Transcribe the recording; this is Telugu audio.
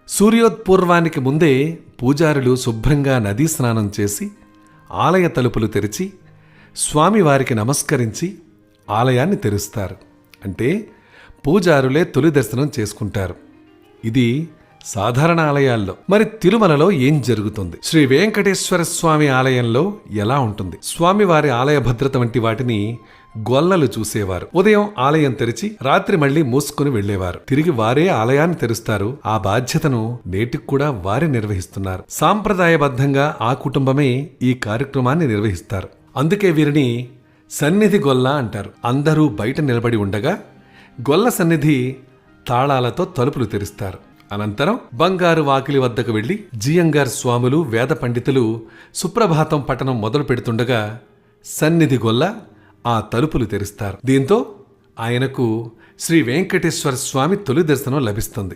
సూర్యోత్పూర్వానికి ముందే పూజారులు శుభ్రంగా నదీ స్నానం చేసి ఆలయ తలుపులు తెరిచి స్వామివారికి నమస్కరించి ఆలయాన్ని తెరుస్తారు. అంటే పూజారులే తొలి దర్శనం చేసుకుంటారు. ఇది సాధారణ ఆలయాల్లో. మరి తిరుమలలో ఏం జరుగుతుంది? శ్రీ వెంకటేశ్వర స్వామి ఆలయంలో ఎలా ఉంటుంది? స్వామివారి ఆలయ భద్రత వంటి వాటిని గొల్లలు చూసేవారు. ఉదయం ఆలయం తెరిచి రాత్రి మళ్లీ మూసుకుని వెళ్లేవారు. తిరిగి వారే ఆలయాన్ని తెరుస్తారు. ఆ బాధ్యతను నేటికి కూడా వారే నిర్వహిస్తున్నారు. సాంప్రదాయబద్ధంగా ఆ కుటుంబమే ఈ కార్యక్రమాన్ని నిర్వహిస్తారు. అందుకే వీరిని సన్నిధి గొల్ల అంటారు. అందరూ బయట నిలబడి ఉండగా గొల్ల సన్నిధి తాళాలతో తలుపులు తెరుస్తారు. అనంతరం బంగారు వాకిలి వద్దకు వెళ్లి జియంగార్ స్వాములు, వేద పండితులు సుప్రభాతం పఠనం మొదలు పెడుతుండగా సన్నిధి గొల్ల ఆ తలుపులు తెరుస్తారు. దీంతో ఆయనకు శ్రీ వెంకటేశ్వర స్వామి తొలి దర్శనం లభిస్తుంది.